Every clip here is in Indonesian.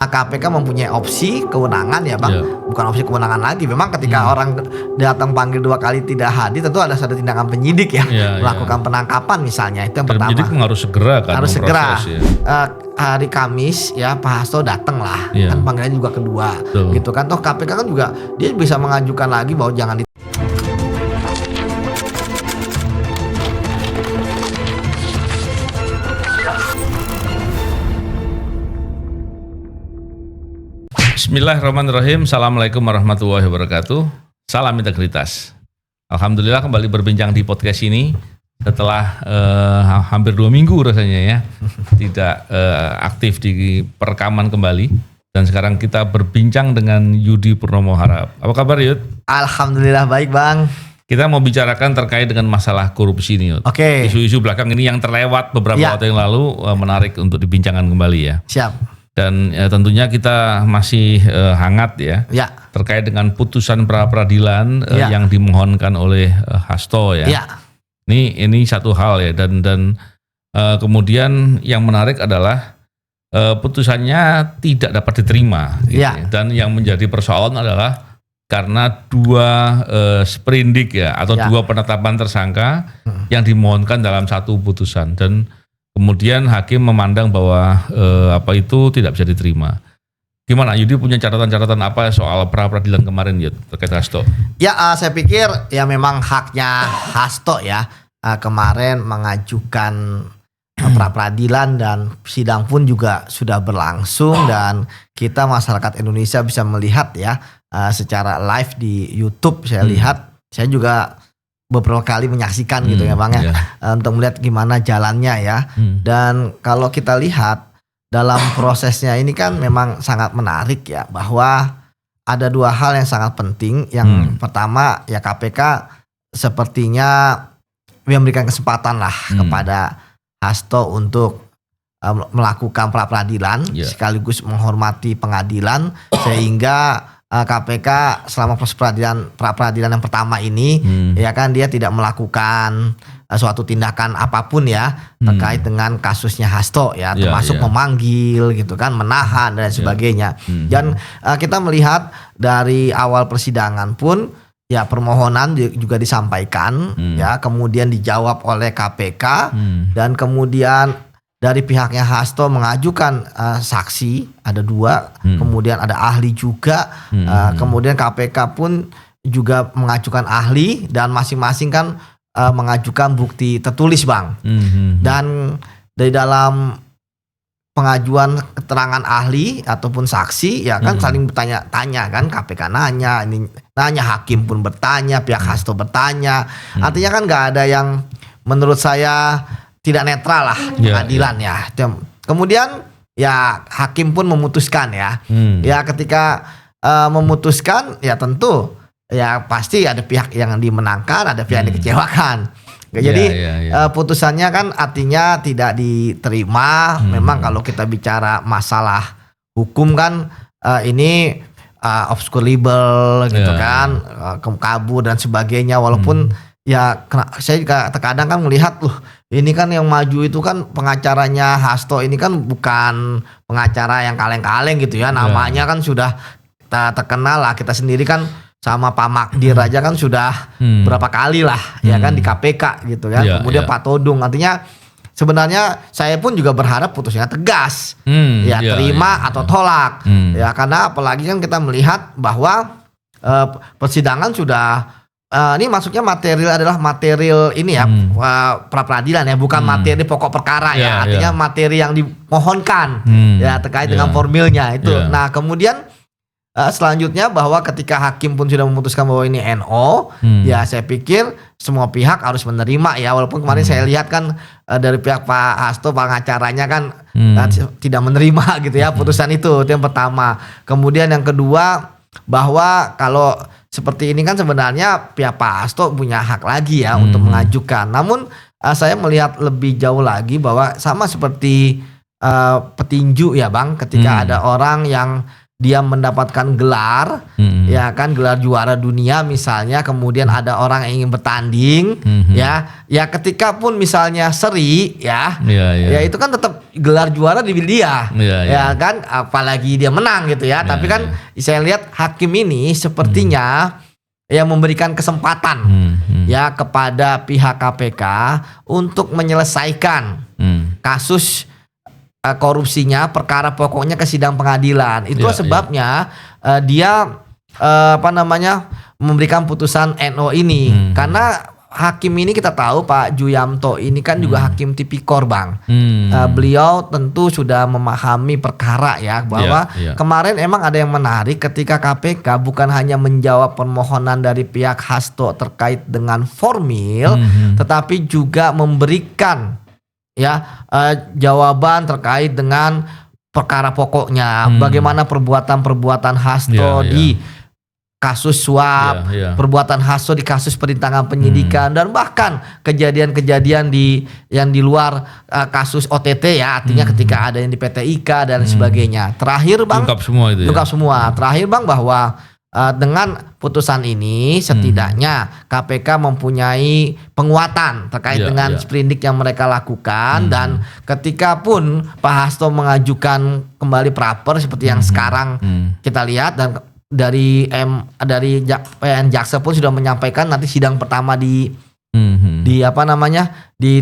KPK mempunyai opsi kewenangan ya Bang, Iya. bukan opsi kewenangan lagi. Memang ketika orang datang panggil 2 kali tidak hadir, tentu ada satu tindakan penyidik ya, Iya, melakukan penangkapan misalnya, itu yang Dan pertama. penyidik harus segera kan Harus segera. memproses ya. Hari Kamis ya Pak Hasto datang lah, Iya. kan panggilannya juga kedua, Betul. gitu kan. Toh KPK kan juga dia bisa mengajukan lagi bahwa jangan Bismillahirrahmanirrahim. Assalamualaikum warahmatullahi wabarakatuh. Salam integritas. Alhamdulillah kembali berbincang di podcast ini setelah hampir 2 minggu rasanya ya tidak aktif di perekaman kembali. Dan sekarang kita berbincang dengan Yudi Purnomo Harap. Apa kabar Yud? Alhamdulillah baik Bang. Kita mau bicarakan terkait dengan masalah korupsi nih Yud. Oke. Isu-isu belakang ini yang terlewat beberapa Ya. waktu yang lalu menarik untuk dibincangkan kembali ya. Siap. Dan tentunya kita masih hangat ya Ya. terkait dengan putusan pra-peradilan Ya. yang dimohonkan oleh Hasto ya. Ya. Ini satu hal ya dan kemudian yang menarik adalah putusannya tidak dapat diterima. Gitu Ya. ya. Dan yang menjadi persoalan adalah karena 2 sprindik ya atau Ya. 2 penetapan tersangka yang dimohonkan dalam satu putusan dan kemudian hakim memandang bahwa apa itu tidak bisa diterima. Gimana Yudi punya catatan-catatan apa soal pra-peradilan kemarin Yud terkait Hasto? Ya, saya pikir ya memang haknya Hasto ya kemarin mengajukan pra-peradilan dan sidang pun juga sudah berlangsung dan kita masyarakat Indonesia bisa melihat ya secara live di YouTube saya lihat, saya juga beberapa kali menyaksikan gitu ya Bang ya, untuk melihat gimana jalannya ya. Dan kalau kita lihat dalam prosesnya ini kan memang sangat menarik ya, bahwa ada 2 hal yang sangat penting. Yang pertama ya KPK sepertinya memberikan kesempatan lah kepada Hasto untuk melakukan pra-peradilan sekaligus menghormati pengadilan sehingga KPK selama proses pra-peradilan yang pertama ini ya kan dia tidak melakukan suatu tindakan apapun ya terkait dengan kasusnya Hasto ya, termasuk memanggil gitu kan, menahan dan sebagainya. Dan kita melihat dari awal persidangan pun ya permohonan juga disampaikan ya, kemudian dijawab oleh KPK dan kemudian dari pihaknya Hasto mengajukan saksi ada 2, kemudian ada ahli juga, kemudian KPK pun juga mengajukan ahli dan masing-masing kan mengajukan bukti tertulis Bang. Dan dari dalam pengajuan keterangan ahli ataupun saksi ya kan saling bertanya-tanya kan, KPK nanya, ini nanya, hakim pun bertanya, pihak Hasto bertanya. Artinya kan nggak ada yang menurut saya tidak netral lah pengadilan ya. Kemudian ya hakim pun memutuskan ya. Ya ketika memutuskan ya tentu ya pasti ada pihak yang dimenangkan, ada pihak yang dikecewakan. Jadi putusannya kan artinya tidak diterima. Memang kalau kita bicara masalah hukum kan ini obscurable gitu kan, kabur dan sebagainya. Walaupun ya saya juga terkadang kan melihat ini kan yang maju itu kan pengacaranya Hasto ini kan bukan pengacara yang kaleng-kaleng gitu ya. Namanya kan sudah terkenal lah, kita sendiri kan sama Pak Magdir aja kan sudah berapa kali lah ya kan di KPK gitu ya. Kemudian Pak Todung, artinya sebenarnya saya pun juga berharap putusnya tegas, terima atau tolak ya, karena apalagi kan kita melihat bahwa persidangan sudah ini masuknya material adalah material ini ya pra-peradilan ya, bukan materi pokok perkara ya, artinya materi yang dimohonkan ya terkait dengan formilnya itu. Nah kemudian selanjutnya bahwa ketika hakim pun sudah memutuskan bahwa ini NO, ya saya pikir semua pihak harus menerima ya, walaupun kemarin saya lihat kan dari pihak Pak Hasto pengacaranya kan tidak menerima gitu ya putusan itu yang pertama. Kemudian yang kedua bahwa kalau seperti ini kan sebenarnya pihak Pak Hasto punya hak lagi ya untuk mengajukan. Namun saya melihat lebih jauh lagi bahwa sama seperti petinju ya Bang, ketika ada orang yang dia mendapatkan gelar, ya kan, gelar juara dunia misalnya, kemudian ada orang yang ingin bertanding, ya ketika pun misalnya seri, ya itu kan tetap gelar juara di dia, ya kan, apalagi dia menang gitu ya. Tapi kan saya lihat hakim ini sepertinya yang memberikan kesempatan ya kepada pihak KPK untuk menyelesaikan kasus korupsinya, perkara pokoknya ke sidang pengadilan. Itu sebabnya dia memberikan putusan NO ini. Karena hakim ini kita tahu Pak Juyamto ini kan juga hakim tipikor Bang. Beliau tentu sudah memahami perkara ya, bahwa kemarin emang ada yang menarik ketika KPK bukan hanya menjawab permohonan dari pihak Hasto terkait dengan formil, tetapi juga memberikan jawaban terkait dengan perkara pokoknya, bagaimana perbuatan Hasto di kasus suap, perbuatan Hasto di kasus perintangan penyidikan, dan bahkan kejadian-kejadian yang di luar kasus OTT ya, artinya ketika ada yang di PT IKA dan sebagainya. Terakhir Bang, lengkap semua. Terakhir Bang, bahwa dengan putusan ini setidaknya KPK mempunyai penguatan terkait dengan sprindik yang mereka lakukan, dan ketika pun Pak Hasto mengajukan kembali praper seperti yang sekarang kita lihat, dan dari PN Jaksa pun sudah menyampaikan nanti sidang pertama di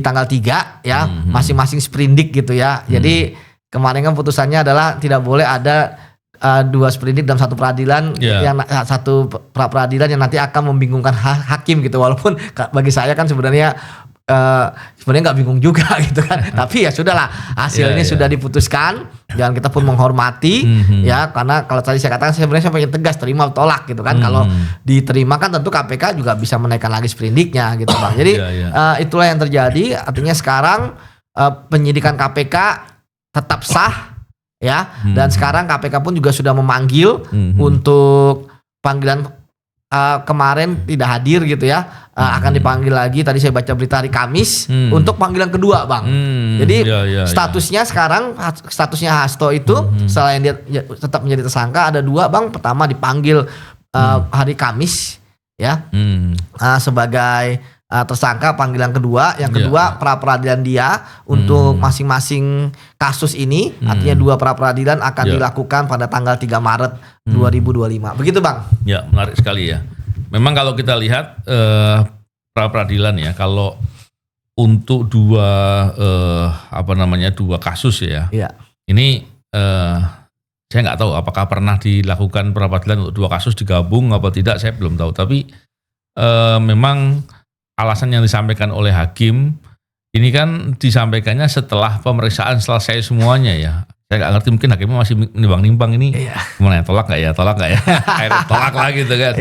tanggal 3 ya, masing-masing sprindik gitu ya. Jadi kemarin kan putusannya adalah tidak boleh ada 2 sprindik dalam satu peradilan, yang satu peradilan yang nanti akan membingungkan hakim gitu. Walaupun bagi saya kan sebenarnya nggak bingung juga gitu kan. Tapi ya sudahlah, hasilnya sudah diputuskan dan kita pun menghormati ya, karena kalau tadi saya katakan sebenarnya saya pengen tegas, terima atau tolak gitu kan. Kalau diterima kan tentu KPK juga bisa menaikkan lagi sprindiknya gitu Bang. Jadi itulah yang terjadi. Artinya sekarang penyidikan KPK tetap sah ya, dan sekarang KPK pun juga sudah memanggil untuk panggilan kemarin tidak hadir gitu ya, akan dipanggil lagi. Tadi saya baca berita hari Kamis untuk panggilan kedua Bang. Jadi statusnya sekarang, statusnya Hasto itu selain dia tetap menjadi tersangka, ada 2 Bang. Pertama dipanggil hari Kamis ya, sebagai tersangka panggilan kedua. Yang kedua pra peradilan dia untuk masing-masing kasus ini, artinya 2 pra peradilan akan dilakukan pada tanggal 3 Maret 2025. Begitu Bang. Ya, menarik sekali ya. Memang kalau kita lihat pra peradilan ya, kalau untuk 2 kasus ya. Ini saya nggak tahu apakah pernah dilakukan pra peradilan untuk 2 kasus digabung apa tidak, saya belum tahu. Tapi memang alasan yang disampaikan oleh hakim ini kan disampaikannya setelah pemeriksaan selesai semuanya ya. Saya nggak ngerti, mungkin hakimnya masih nimbang-nimbang ini gimana ya, tolak nggak ya, akhirnya tolak lagi gitu kan.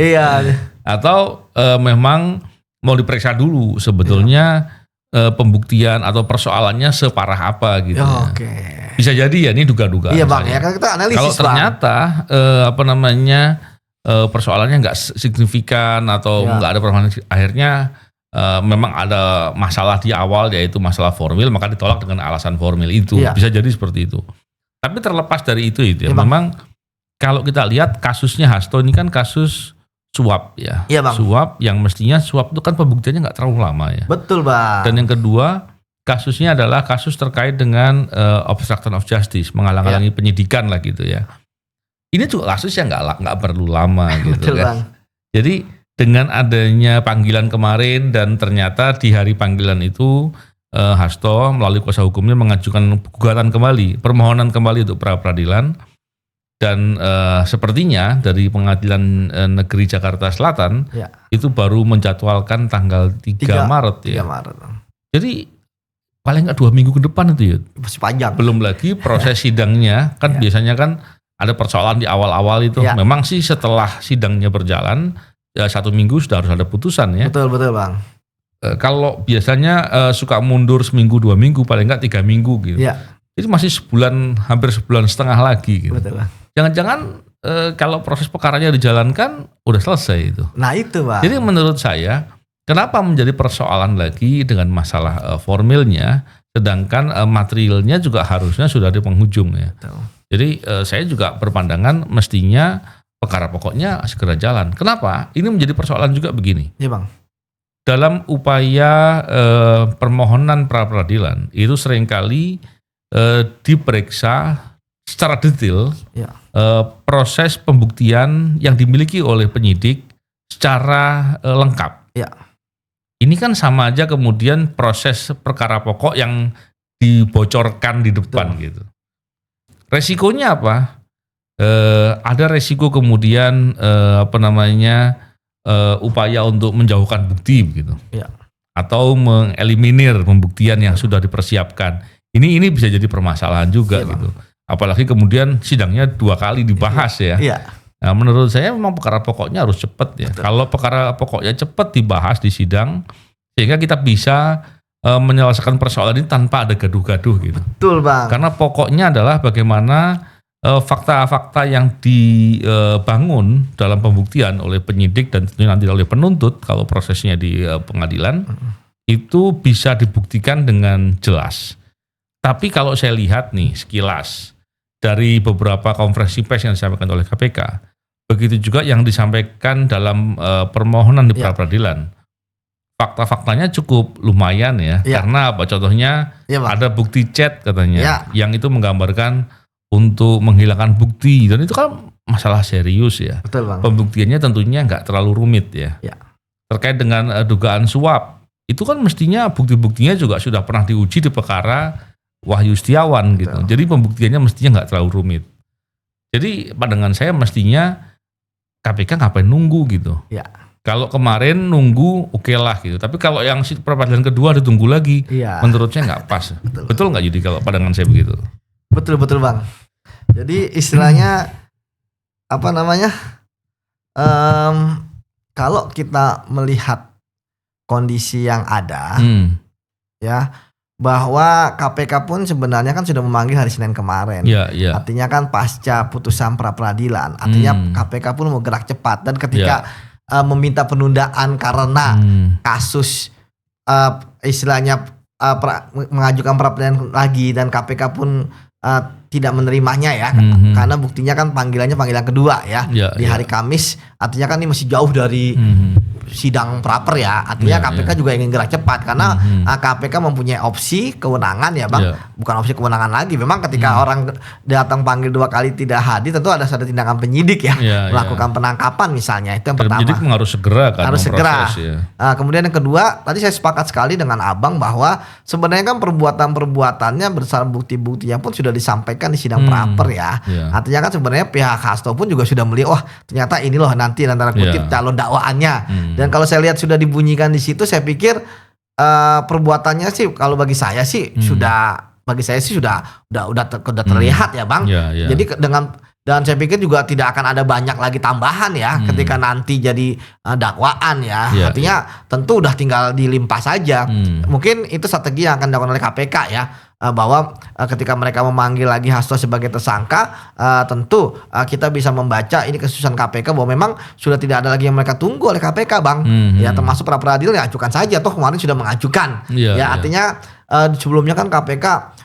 Atau memang mau diperiksa dulu sebetulnya pembuktian atau persoalannya separah apa gitu. Bisa jadi ya, ini duga-duga. Iya Bang, ya kan kita analisis. Kalau ternyata persoalannya nggak signifikan atau nggak ada permasalahan, akhirnya memang ada masalah di awal, yaitu masalah formil, maka ditolak dengan alasan formil itu. Bisa jadi seperti itu. Tapi terlepas dari itu ya, memang kalau kita lihat kasusnya Hasto ini kan kasus suap ya. Suap yang mestinya suap itu kan pembuktiannya nggak terlalu lama ya. Betul Bang. Dan yang kedua, kasusnya adalah kasus terkait dengan obstruction of justice, menghalang-halangi penyidikan lah gitu ya. Ini juga kasus yang nggak perlu lama gitu. Betul, kan. Bang. Jadi dengan adanya panggilan kemarin, dan ternyata di hari panggilan itu Hasto melalui kuasa hukumnya mengajukan gugatan kembali, permohonan kembali untuk pra peradilan, dan sepertinya dari Pengadilan Negeri Jakarta Selatan itu baru menjadwalkan tanggal 3 Maret ya. 3 Maret. Jadi paling nggak 2 minggu ke depan itu ya. Masih panjang. Belum lagi proses sidangnya kan biasanya kan ada persoalan di awal-awal itu. Memang sih setelah sidangnya berjalan 1 minggu sudah harus ada putusan ya. Betul Bang. Kalau biasanya suka mundur seminggu 2 minggu, paling enggak 3 minggu gitu. Itu masih hampir sebulan setengah lagi gitu. Betul Bang. Jangan-jangan kalau proses perkaranya dijalankan udah selesai itu. Nah itu Bang. Jadi menurut saya kenapa menjadi persoalan lagi dengan masalah formilnya, sedangkan materialnya juga harusnya sudah di penghujung ya. Betul. Jadi saya juga berpandangan mestinya perkara pokoknya segera jalan. Kenapa? Ini menjadi persoalan juga begini. Iya Bang. Dalam upaya permohonan pra peradilan itu seringkali diperiksa secara detail Ya. proses pembuktian yang dimiliki oleh penyidik secara lengkap. Ya. Ini kan sama aja kemudian proses perkara pokok yang dibocorkan di depan gitu. Resikonya apa? Ada resiko kemudian upaya untuk menjauhkan bukti gitu. Ya. Atau Atau mengeliminir pembuktian yang sudah dipersiapkan. Ini bisa jadi permasalahan juga Iya, gitu. Apalagi kemudian sidangnya 2 kali dibahas ya. Iya. Nah, menurut saya memang perkara pokoknya harus cepat ya. Betul. Kalau perkara pokoknya cepat dibahas di sidang, sehingga kita bisa menyelesaikan persoalan ini tanpa ada gaduh-gaduh gitu. Betul Bang. Karena pokoknya adalah bagaimana fakta-fakta yang dibangun dalam pembuktian oleh penyidik dan tentunya nanti oleh penuntut kalau prosesnya di pengadilan itu bisa dibuktikan dengan jelas. Tapi kalau saya lihat nih sekilas dari beberapa konferensi pers yang disampaikan oleh KPK, begitu juga yang disampaikan dalam permohonan di pra peradilan, fakta-faktanya cukup lumayan ya. Karena apa? Contohnya ada bukti chat katanya, yang itu menggambarkan untuk menghilangkan bukti, dan itu kan masalah serius ya. Betul Bang. Pembuktiannya tentunya nggak terlalu rumit ya. Terkait dengan dugaan suap, itu kan mestinya bukti-buktinya juga sudah pernah diuji di perkara Wahyu Setiawan gitu. Jadi pembuktiannya mestinya nggak terlalu rumit. Jadi pandangan saya mestinya KPK ngapain nunggu gitu. Ya. Kalau kemarin nunggu oke lah gitu. Tapi kalau yang peradilan kedua ditunggu lagi, menurut saya nggak pas. Betul nggak Yudi kalau pandangan saya begitu? Betul Bang. Jadi istilahnya kalau kita melihat kondisi yang ada, ya, bahwa KPK pun sebenarnya kan sudah memanggil hari Senin kemarin. Artinya kan pasca putusan pra peradilan. Artinya KPK pun mau gerak cepat, dan ketika meminta penundaan karena kasus istilahnya mengajukan pra peradilan lagi, dan KPK pun tidak menerimanya ya, karena buktinya kan panggilan kedua ya, di hari Kamis. Artinya kan ini masih jauh dari sidang praper ya. Artinya KPK juga ingin gerak cepat, karena KPK mempunyai opsi kewenangan ya Bang. Bukan opsi kewenangan lagi. Memang ketika orang datang panggil 2 kali tidak hadir, tentu ada tindakan penyidik ya, melakukan penangkapan misalnya. Itu yang pertama. Penyidik harus segera kan. Harus segera. Ya. Kemudian yang kedua, tadi saya sepakat sekali dengan Abang bahwa sebenarnya kan perbuatannya bersama bukti-buktinya pun sudah disampaikan di sidang praper ya. Artinya kan sebenarnya pihak Hasto pun juga sudah melihat, wah ternyata ini loh nanti antara kutip calon dakwaannya. Dan kalau saya lihat sudah dibunyikan di situ, saya pikir perbuatannya sih kalau bagi saya sih sudah terlihat ya Bang. Jadi dan saya pikir juga tidak akan ada banyak lagi tambahan ya ketika nanti jadi dakwaan ya. Artinya tentu udah tinggal dilimpah saja. Mungkin itu strategi yang akan dilakukan oleh KPK ya, bahwa ketika mereka memanggil lagi Hasto sebagai tersangka, tentu kita bisa membaca ini kesusahan KPK bahwa memang sudah tidak ada lagi yang mereka tunggu oleh KPK Bang. Ya termasuk pra peradilan ya ajukan saja, toh kemarin sudah mengajukan. Artinya sebelumnya kan KPK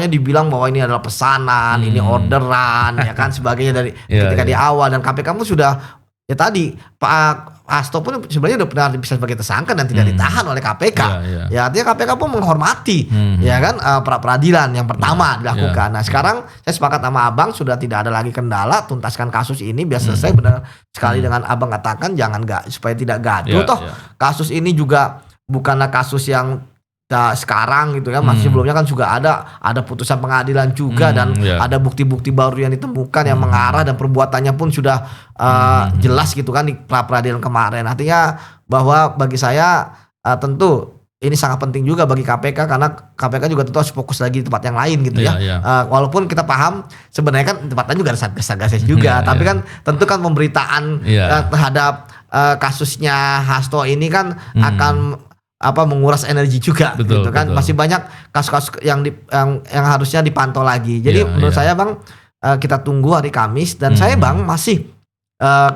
dibilang bahwa ini adalah pesanan, ini orderan ya kan sebagainya dari ketika di awal, dan KPK pun sudah ya tadi Pak Hasto pun sebenarnya sudah pernah bisa sebagai tersangka dan tidak ditahan oleh KPK. Ya artinya KPK pun menghormati ya kan pra peradilan yang pertama dilakukan. Nah sekarang saya sepakat sama Abang, sudah tidak ada lagi kendala, tuntaskan kasus ini biar selesai. Benar sekali dengan Abang katakan, supaya tidak gaduh. Kasus ini juga bukanlah kasus yang sekarang gitu kan, masih sebelumnya kan juga ada putusan pengadilan juga, dan ada bukti-bukti baru yang ditemukan yang mengarah, dan perbuatannya pun sudah jelas gitu kan di pra peradilan kemarin. Artinya bahwa bagi saya tentu ini sangat penting juga bagi KPK, karena KPK juga tentu harus fokus lagi di tempat yang lain gitu ya. Walaupun kita paham sebenarnya kan tempatnya juga ada satgas juga, tapi kan tentu kan pemberitaan terhadap kasusnya Hasto ini kan akan menguras energi juga, gitu kan. Masih banyak kasus-kasus yang harusnya dipantau lagi. Jadi menurut saya Bang, kita tunggu hari Kamis, dan saya Bang masih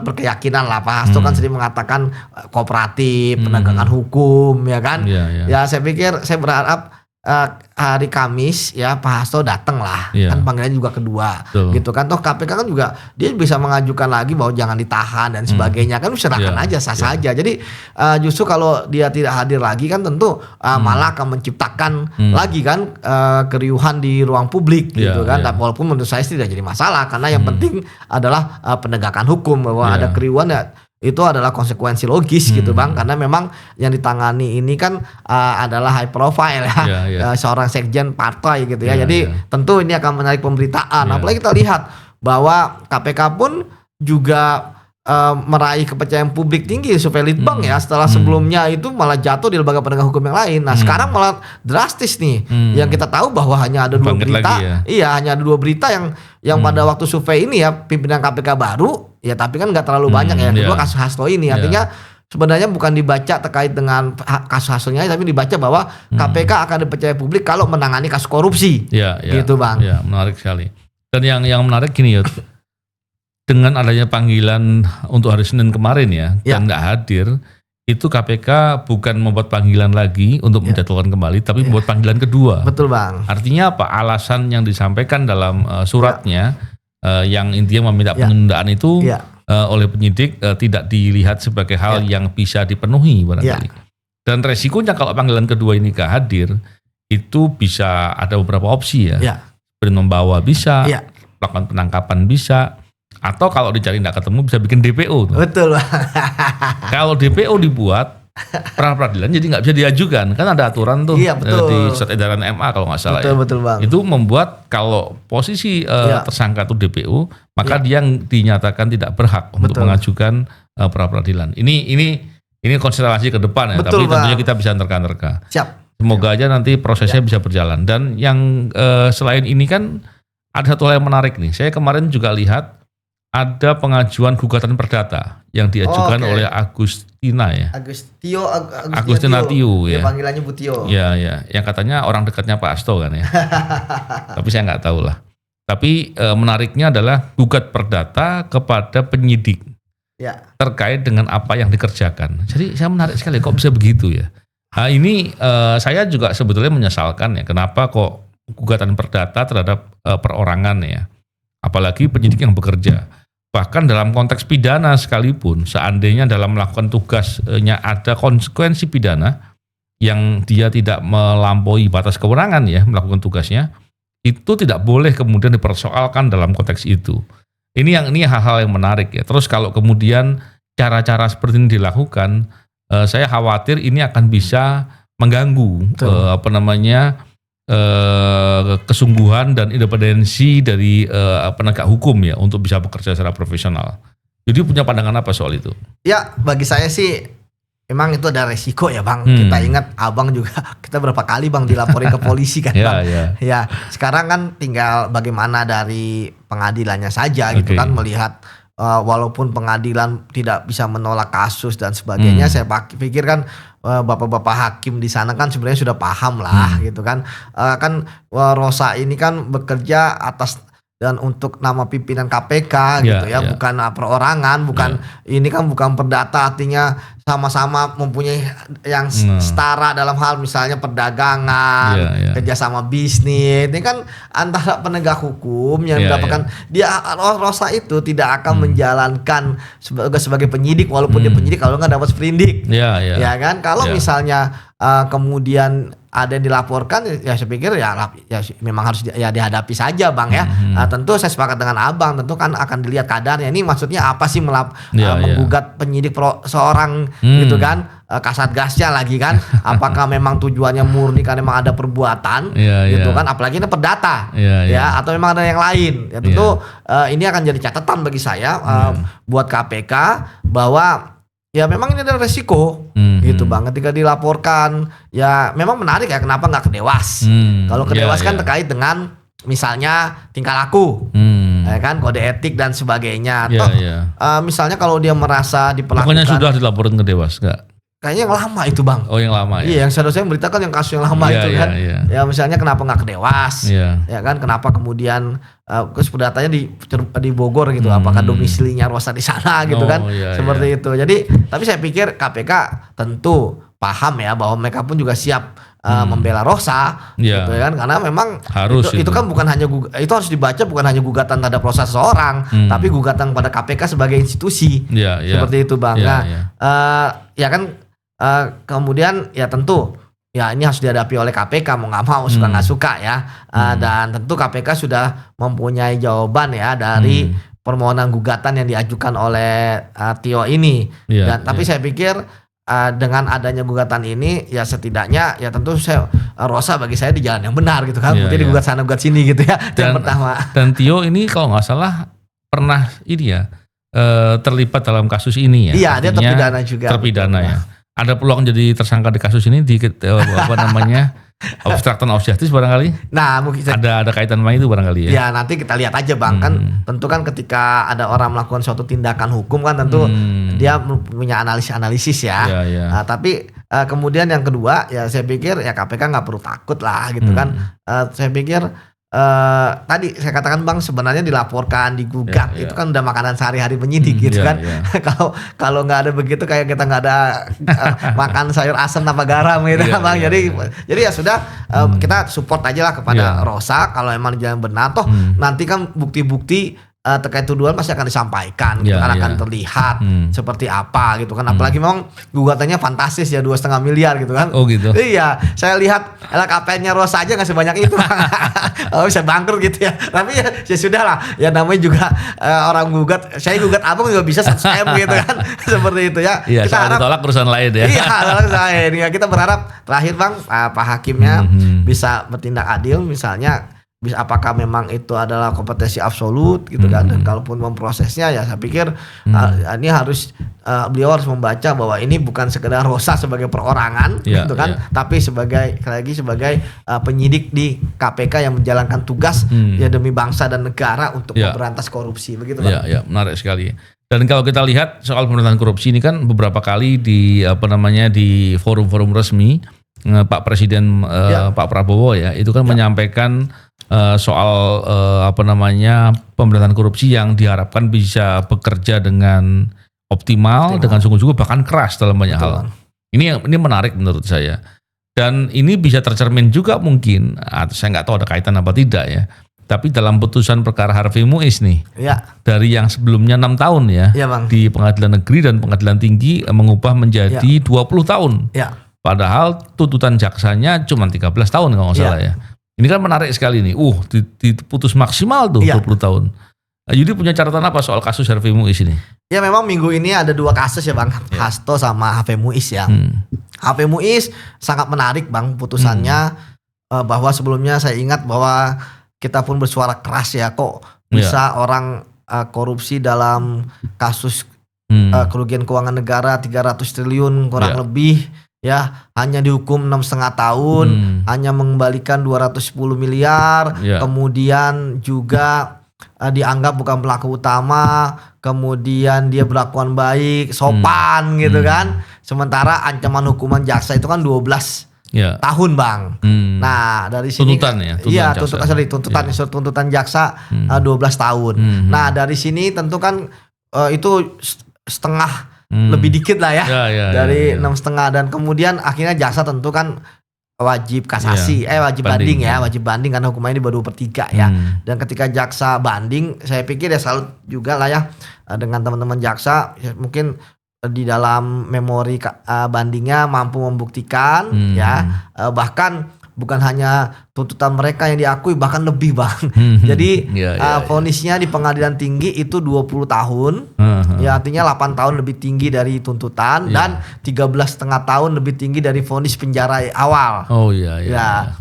berkeyakinan lah Pak Hasto kan sering mengatakan kooperatif, penegakan hukum ya kan. Ya saya pikir, saya berharap hari Kamis ya Pak Hasto datang lah, Iya. kan panggilannya juga kedua, Betul. gitu kan. Toh KPK kan juga dia bisa mengajukan lagi bahwa jangan ditahan dan sebagainya, kan serahkan Iya, aja sah saja. Jadi justru kalau dia tidak hadir lagi kan tentu malah akan menciptakan lagi kan keriuhan di ruang publik, Iya, gitu kan. iya. Tapi walaupun menurut saya tidak jadi masalah karena yang penting adalah penegakan hukum, bahwa Iya. ada keriuhan ya itu adalah konsekuensi logis gitu Bang, karena memang yang ditangani ini kan adalah high profile ya, Iya, iya. seorang sekjen partai gitu ya. Iya, Jadi iya. tentu ini akan menarik pemberitaan. Iya. Apalagi kita lihat bahwa KPK pun juga meraih kepercayaan publik tinggi survei Litbang ya, setelah sebelumnya itu malah jatuh di lembaga penegak hukum yang lain. Nah sekarang malah drastis nih, yang kita tahu bahwa hanya ada 2 Bangkit berita, lagi ya. iya hanya ada 2 berita yang pada waktu survei ini ya pimpinan KPK baru ya, tapi kan nggak terlalu banyak ya. Kedua iya. kasus Hasto ini artinya sebenarnya bukan dibaca terkait dengan kasus Hastonya, tapi dibaca bahwa KPK akan dipercaya publik kalau menangani kasus korupsi. Ya, ya, Gitu, Bang. Ya, menarik sekali. Dan yang menarik gini ya, dengan adanya panggilan untuk hari Senin kemarin ya, dan nggak hadir, itu KPK bukan membuat panggilan lagi untuk menjadwalkan kembali, tapi membuat panggilan kedua. Betul Bang. Artinya apa? Alasan yang disampaikan dalam suratnya, yang intinya meminta penundaan itu oleh penyidik tidak dilihat sebagai hal yang bisa dipenuhi barangkali. Dan resikonya kalau panggilan kedua ini nggak hadir, itu bisa ada beberapa opsi ya. Seperti membawa bisa, melakukan penangkapan bisa, atau kalau dicari nggak ketemu bisa bikin DPO tuh. Betul Bang. Kalau DPO dibuat, pra peradilan jadi nggak bisa diajukan, kan ada aturan tuh betul. di surat edaran MA kalau nggak salah. Betul Bang. Itu membuat kalau posisi tersangka itu DPO, maka dia yang dinyatakan tidak berhak untuk mengajukan pra peradilan. Ini konstelasi ke depan ya, Betul, tapi tentunya Bang. kita bisa nerka-nerka. Siap. Semoga aja nanti prosesnya bisa berjalan. Dan yang selain ini kan ada satu hal yang menarik nih. Saya kemarin juga lihat ada pengajuan gugatan perdata yang diajukan oleh Agustina ya. Agustina Tio ya. Panggilannya Bu Tio. Ya, yang katanya orang dekatnya Pak Hasto kan ya. Tapi saya nggak tahu lah. Tapi menariknya adalah gugat perdata kepada penyidik terkait dengan apa yang dikerjakan. Jadi saya menarik sekali kok bisa begitu ya. Nah ini saya juga sebetulnya menyesalkan ya, kenapa kok gugatan perdata terhadap perorangan ya. Apalagi penyidik yang bekerja. Bahkan dalam konteks pidana sekalipun, seandainya dalam melakukan tugasnya ada konsekuensi pidana yang dia tidak melampaui batas kewenangan ya melakukan tugasnya, itu tidak boleh kemudian dipersoalkan dalam konteks itu. Ini hal-hal yang menarik ya. Terus kalau kemudian cara-cara seperti ini dilakukan, saya khawatir ini akan bisa mengganggu kesungguhan dan independensi dari penegak hukum ya untuk bisa bekerja secara profesional. Jadi punya pandangan apa soal itu? Ya bagi saya sih memang itu ada resiko ya Bang. Kita ingat Abang juga kita berapa kali Bang dilaporin ke polisi kan Bang. Ya sekarang kan tinggal bagaimana dari pengadilannya saja gitu kan, melihat walaupun pengadilan tidak bisa menolak kasus dan sebagainya, saya pikir kan bapak-bapak hakim di sana kan sebenarnya sudah paham lah gitu kan. Kan Rosa ini kan bekerja atas dan untuk nama pimpinan KPK gitu bukan perorangan, bukan ini kan bukan perdata, artinya sama-sama mempunyai yang setara dalam hal misalnya perdagangan, kerjasama bisnis. Ini kan antara penegak hukum yang mendapatkan dia Rosa itu tidak akan menjalankan sebagai penyidik walaupun dia penyidik kalau nggak dapat sprindik, ya kan. Kalau misalnya kemudian ada yang dilaporkan ya saya pikir ya memang harus dihadapi saja Bang ya. Tentu saya sepakat dengan Abang, tentu kan akan dilihat kadarnya. Ini maksudnya apa sih menggugat penyidik seorang gitu kan, Kasatgasnya lagi kan. Apakah memang tujuannya murni karena memang ada perbuatan gitu kan, apalagi ini perdata ya atau memang ada yang lain. Ya tentu ini akan jadi catatan bagi saya buat KPK bahwa ya memang ini adalah resiko gitu Bang. Ketika dilaporkan ya memang menarik ya, kenapa nggak ke Dewas. Kalau ke Dewas kan terkait dengan misalnya tingkah laku, ya kan, kode etik dan sebagainya. Atau misalnya kalau dia merasa diperlakukan. Pokoknya sudah dilaporkan ke Dewas nggak? Kayaknya yang lama itu Bang. Oh yang lama ya? Iya, yang seharusnya memberitakan yang kasus yang lama itu kan. Ya misalnya kenapa nggak ke Dewas, ya kan, kenapa kemudian perdatanya di Bogor gitu, apakah domisilinya Rosa di sana gitu kan, seperti itu. Jadi tapi saya pikir KPK tentu paham ya bahwa mereka pun juga siap membela Rosa, Ya. gitu kan? Karena memang Harus itu kan bukan hanya itu harus dibaca bukan hanya gugatan terhadap Rosa seseorang, tapi gugatan pada KPK sebagai institusi, seperti itu Bang. Ya kan kemudian ya tentu ya ini harus dihadapi oleh KPK mau nggak mau suka nggak suka ya, dan tentu KPK sudah mempunyai jawaban ya dari permohonan gugatan yang diajukan oleh Tio ini, dan tapi saya pikir dengan adanya gugatan ini ya setidaknya ya tentu Rosa bagi saya di jalan yang benar gitu kan, mungkin digugat sana gugat sini gitu ya. Yang pertama. Dan Tio ini kalau nggak salah pernah ini ya terlibat dalam kasus ini ya. Iya, dia terpidana juga. Terpidana ya. Ada peluang jadi tersangka di kasus ini di apa namanya obstruction of justice barangkali. Nah mungkin ada kaitan sama itu barangkali ya. Ya nanti kita lihat aja Bang, kan tentu kan ketika ada orang melakukan suatu tindakan hukum kan tentu dia punya analisis ya. Nah, tapi kemudian yang kedua ya saya pikir ya KPK nggak perlu takut lah gitu kan. Saya pikir tadi saya katakan Bang sebenarnya dilaporkan digugat itu kan udah makanan sehari-hari penyidik gitu kan. Kalau nggak ada begitu kayak kita nggak ada makan sayur asam tanpa garam gitu Bang. Jadi ya sudah kita support aja lah kepada Rosa kalau emang jalan benar toh nanti kan bukti-bukti terkait tuduhan pasti akan disampaikan gitu kan, akan terlihat seperti apa gitu kan, apalagi memang gugatannya fantastis ya 2,5 miliar gitu kan. Oh gitu. Iya, saya lihat LKPN-nya Rosa aja nggak sebanyak itu. Bisa bangkrut gitu ya, tapi ya sudah lah ya namanya juga orang gugat, saya gugat abang juga bisa 100M gitu kan. Seperti itu ya. Iya, kita harap tolak urusan lain ya. Iya, tolak lain ya, kita berharap terakhir Bang Pak Hakimnya bisa bertindak adil, misalnya apakah memang itu adalah kompetensi absolut gitu kan, dan kalaupun memprosesnya ya saya pikir ini harus beliau harus membaca bahwa ini bukan sekedar Rosa sebagai perorangan gitu kan, tapi sebagai penyidik di KPK yang menjalankan tugas ya demi bangsa dan negara untuk memberantas korupsi begitu Bang. Ya, menarik sekali. Dan kalau kita lihat soal pemberantasan korupsi ini kan beberapa kali di di forum-forum resmi Pak Presiden Pak Prabowo ya itu kan menyampaikan soal pemberantasan korupsi yang diharapkan bisa bekerja dengan optimal. Dengan sungguh-sungguh bahkan keras dalam banyak hal. Ini menarik menurut saya, dan ini bisa tercermin juga mungkin, saya nggak tahu ada kaitan apa tidak ya, tapi dalam putusan perkara Harvey Muiz nih dari yang sebelumnya 6 tahun ya Bang. Di pengadilan negeri dan pengadilan tinggi mengubah menjadi 20 tahun padahal tuntutan jaksanya cuma 13 tahun kalau nggak salah ya. Ini kan menarik sekali nih. Diputus maksimal tuh 20 tahun. Yudi punya catatan apa soal kasus Harvey Muiz ini? Ya memang minggu ini ada 2 kasus ya Bang. Hasto sama Harvey Muiz ya. Harvey Muiz sangat menarik Bang putusannya, bahwa sebelumnya saya ingat bahwa kita pun bersuara keras ya, kok bisa orang korupsi dalam kasus kerugian keuangan negara 300 triliun kurang lebih ya, hanya dihukum 6,5 tahun, hanya mengembalikan 210 miliar, kemudian juga dianggap bukan pelaku utama, kemudian dia berlakuan baik, sopan gitu kan. Sementara ancaman hukuman jaksa itu kan 12 tahun Bang. Nah dari sini tuntutan jaksa 12 tahun. Nah dari sini tentu kan itu setengah lebih dikit lah ya, dari 6,5, dan kemudian akhirnya jaksa tentu kan wajib kasasi, wajib banding ya, wajib banding karena hukumannya di bawah 2/3 ya. Dan ketika jaksa banding, saya pikir ya salut juga lah ya dengan teman-teman jaksa, ya, mungkin di dalam memori bandingnya mampu membuktikan ya, bahkan bukan hanya tuntutan mereka yang diakui, bahkan lebih Bang. Jadi vonisnya di pengadilan tinggi itu 20 tahun. Ya artinya 8 tahun lebih tinggi dari tuntutan dan 13,5 tahun lebih tinggi dari vonis penjara awal.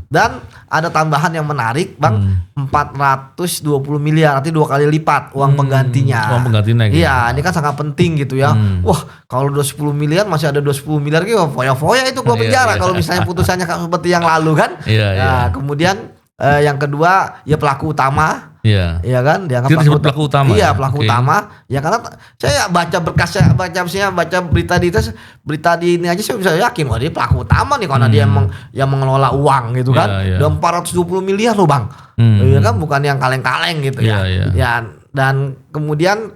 Dan ada tambahan yang menarik Bang, 420 miliar, artinya 2 kali lipat uang penggantinya. Uang penggantinya. Iya, ini kan sangat penting gitu ya. Wah, kalau udah 10 miliar masih ada 20 miliar gitu, foya-foya itu gua penjara kalau misalnya putusannya seperti yang lalu kan. Kemudian yang kedua ya pelaku utama. Iya kan, dianggap pelaku utama. Iya, pelaku utama. Ya karena saya baca berkasnya, baca berita di ini aja saya bisa yakin wah dia pelaku utama nih, karena dia emang yang mengelola uang gitu kan. Dan 420 miliar loh Bang. Iya kan, bukan yang kaleng-kaleng gitu ya. Ya, dan kemudian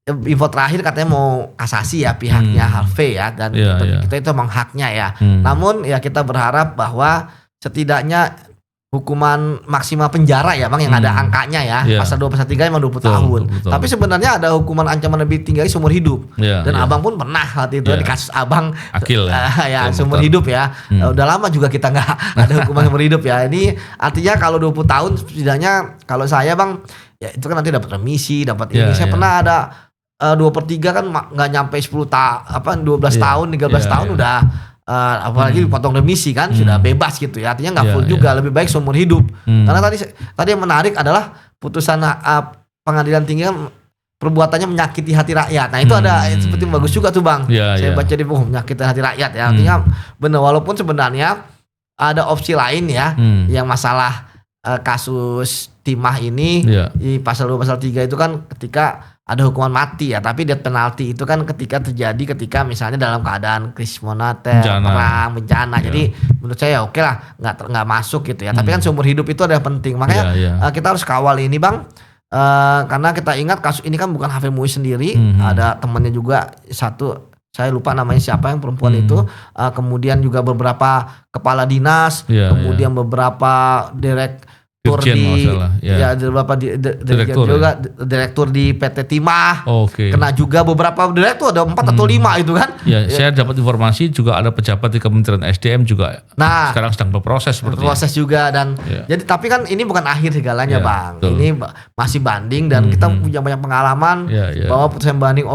info terakhir katanya mau kasasi ya pihaknya Harvey ya, dan kita itu emang haknya ya. Namun ya kita berharap bahwa setidaknya hukuman maksimal penjara ya Bang yang ada angkanya ya. Pasal 2 pasal 3 emang 20 tahun. Tapi sebenarnya ada hukuman ancaman lebih tinggi seumur hidup. Dan Abang pun pernah waktu itu di kasus Abang Akil ya seumur hidup ya. Udah lama juga kita nggak ada hukuman seumur hidup ya. Ini artinya kalau 20 tahun setidaknya kalau saya Bang ya itu kan nanti dapat remisi, dapat ini. Saya pernah ada 2/3 kan nggak nyampe 12 tahun, 13 tahun udah apalagi dipotong remisi kan sudah bebas gitu ya, artinya nggak full juga, lebih baik seumur hidup. Karena tadi yang menarik adalah putusan pengadilan tinggi kan perbuatannya menyakiti hati rakyat. Nah itu ada seperti bagus juga tuh Bang. Saya baca di buku menyakiti hati rakyat ya, artinya benar, walaupun sebenarnya ada opsi lain ya yang masalah kasus timah ini di pasal 2 pasal 3 itu kan ketika ada hukuman mati ya, tapi death penalti itu kan ketika misalnya dalam keadaan krisis moneter, perang, bencana. Jadi menurut saya oke lah, nggak masuk gitu ya. Tapi kan seumur hidup itu ada penting, makanya kita harus kawal ini Bang, karena kita ingat kasus ini kan bukan Harvey Muiz sendiri, ada temannya juga satu, saya lupa namanya siapa yang perempuan itu, kemudian juga beberapa kepala dinas, kemudian beberapa direktur direktur di PT Timah, kena juga beberapa direktur, ada 4 atau 5 itu kan. Saya dapat informasi juga ada pejabat di Kementerian SDM juga. Sekarang sedang berproses seperti juga dan jadi tapi kan ini bukan akhir segalanya Bang. Betul. Ini masih banding dan kita punya banyak pengalaman bahwa putusan banding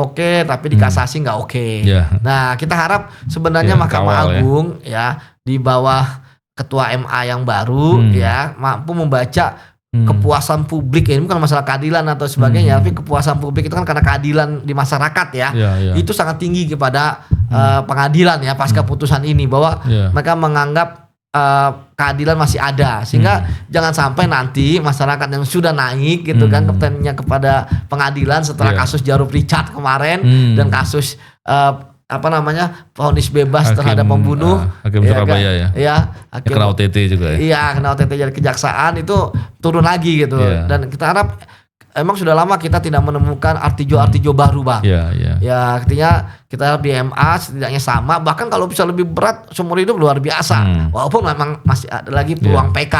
tapi di kasasi nggak oke. Nah kita harap sebenarnya Mahkamah Agung di bawah Ketua MA yang baru mampu membaca kepuasan publik ini bukan masalah keadilan atau sebagainya, tapi kepuasan publik itu kan karena keadilan di masyarakat itu sangat tinggi kepada pengadilan ya pasca putusan ini, bahwa mereka menganggap keadilan masih ada, sehingga jangan sampai nanti masyarakat yang sudah naik gitu kan kepentingannya kepada pengadilan setelah kasus Jarod Richard kemarin dan kasus vonis bebas terhadap pembunuh Hakim Surabaya hakim, kena OTT juga kena OTT dari kejaksaan itu turun lagi gitu. Dan kita harap, emang sudah lama kita tidak menemukan artijo baru Bang. Artinya kita harap di MA setidaknya sama, bahkan kalau bisa lebih berat seumur hidup luar biasa. Walaupun memang masih ada lagi peluang PK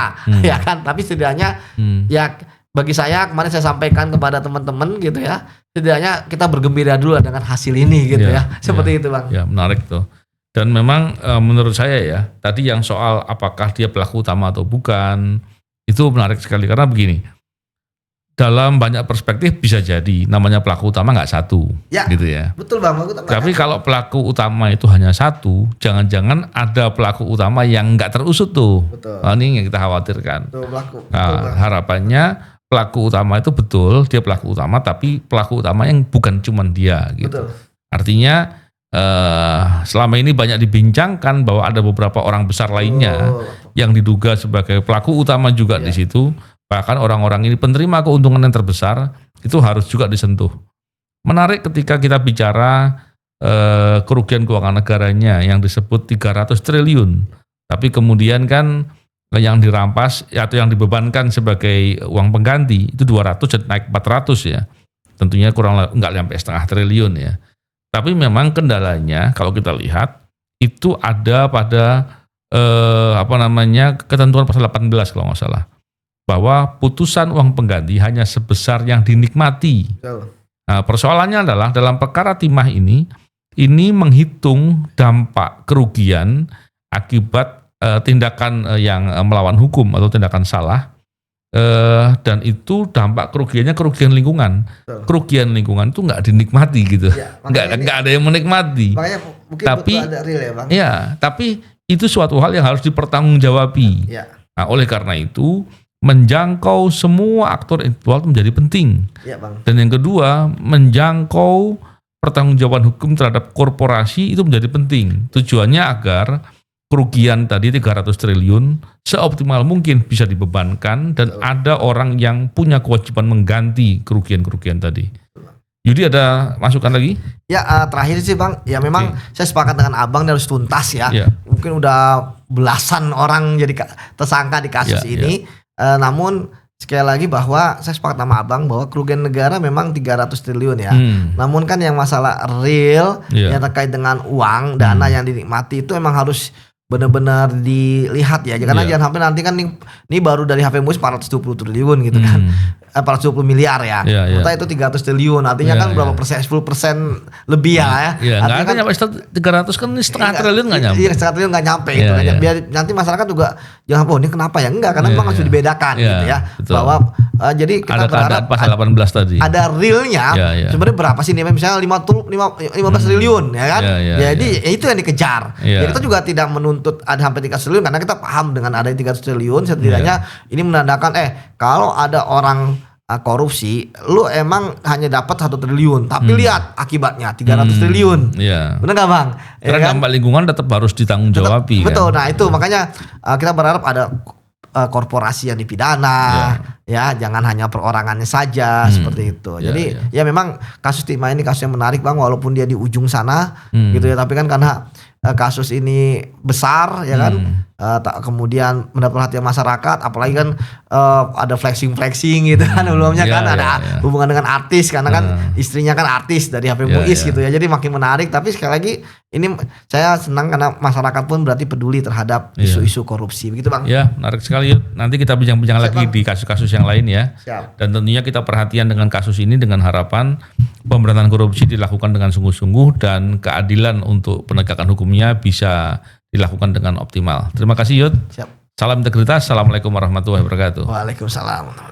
ya kan, tapi setidaknya bagi saya kemarin saya sampaikan kepada teman-teman gitu ya, setidaknya kita bergembira dulu dengan hasil ini gitu seperti itu Bang. Menarik tuh. Dan memang menurut saya ya, tadi yang soal apakah dia pelaku utama atau bukan, itu menarik sekali karena begini, dalam banyak perspektif bisa jadi namanya pelaku utama nggak satu, gitu ya. Betul Bang. Tapi kalau pelaku utama itu hanya satu, jangan-jangan ada pelaku utama yang nggak terusut tuh. Ini yang kita khawatirkan. Harapannya pelaku utama itu betul dia pelaku utama, tapi pelaku utama yang bukan cuman dia gitu. Artinya selama ini banyak dibincangkan bahwa ada beberapa orang besar lainnya yang diduga sebagai pelaku utama juga di situ. Bahkan orang-orang ini penerima keuntungan yang terbesar itu harus juga disentuh. Menarik ketika kita bicara kerugian keuangan negaranya yang disebut 300 triliun. Tapi kemudian kan yang dirampas atau yang dibebankan sebagai uang pengganti itu 200 dan naik 400 ya. Tentunya enggak sampai setengah triliun ya. Tapi memang kendalanya kalau kita lihat itu ada pada ketentuan pasal 18 kalau nggak salah, bahwa putusan uang pengganti hanya sebesar yang dinikmati. Nah, persoalannya adalah dalam perkara timah ini menghitung dampak kerugian akibat tindakan yang melawan hukum atau tindakan salah, dan itu dampak kerugiannya kerugian lingkungan. Kerugian lingkungan itu nggak dinikmati gitu, nggak ada yang menikmati. Tapi ada real ya Bang. Tapi itu suatu hal yang harus dipertanggungjawabi. Nah, oleh karena itu menjangkau semua aktor intelektual itu menjadi penting. Bang. Dan yang kedua, menjangkau pertanggungjawaban hukum terhadap korporasi itu menjadi penting. Tujuannya agar kerugian tadi 300 triliun seoptimal mungkin bisa dibebankan dan ada orang yang punya kewajiban mengganti kerugian-kerugian tadi. Yudi ada masukan lagi? Terakhir sih Bang, memang saya sepakat dengan Abang dan harus tuntas ya. Mungkin udah belasan orang jadi tersangka di kasus ini. Namun sekali lagi bahwa saya sepakat sama Abang bahwa kerugian negara memang 300 triliun ya. Namun kan yang masalah real yang terkait dengan uang, dana yang dinikmati itu emang harus benar-benar dilihat ya. Karena jangan sampai nanti kan ini baru dari HP MUIS 420 triliun gitu kan. 420 miliar ya. Kita itu 300 triliun. Artinya kan berapa persen? 10% lebih ya. Nggak ada nyampe 300 kan ini setengah triliun nggak nyampe. Iya, setengah triliun nggak nyampe gitu. Biar nanti masyarakat juga jangan ini kenapa ya? Enggak, karena memang harus dibedakan gitu ya. Betul. Bahwa jadi kita ada berharap pasal 18 tadi. Ada realnya sebenarnya berapa sih nih? Misalnya 15 triliun ya kan. Jadi itu yang dikejar. Ya, kita juga tidak menuntut ada sampai 3 triliun karena kita paham dengan ada 300 triliun setidaknya ini menandakan kalau ada orang korupsi, lu emang hanya dapat 1 triliun, tapi lihat akibatnya 300 triliun. Benar nggak Bang? Karena dampak lingkungan tetap harus ditanggung-jawabi. Betul. Kan? Nah itu makanya kita berharap ada korporasi yang dipidana, ya jangan hanya perorangannya saja seperti itu. Jadi ya memang kasus Timah ini kasus yang menarik Bang, walaupun dia di ujung sana gitu ya, tapi kan karena kasus ini besar ya kan, kemudian mendapat perhatian masyarakat, apalagi kan ada flexing gitu kan sebelumnya kan ada hubungan dengan artis karena kan istrinya kan artis dari HP MUIS gitu ya, jadi makin menarik. Tapi sekali lagi ini saya senang karena masyarakat pun berarti peduli terhadap isu-isu korupsi begitu Bang. Ya menarik sekali yuk. Nanti kita bincang-bincang lagi Bang di kasus-kasus yang lain ya. Dan tentunya kita perhatian dengan kasus ini dengan harapan pemberantasan korupsi dilakukan dengan sungguh-sungguh dan keadilan untuk penegakan hukumnya bisa dilakukan dengan optimal. Terima kasih Yud. Salam integritas. Assalamualaikum warahmatullahi wabarakatuh. Waalaikumsalam.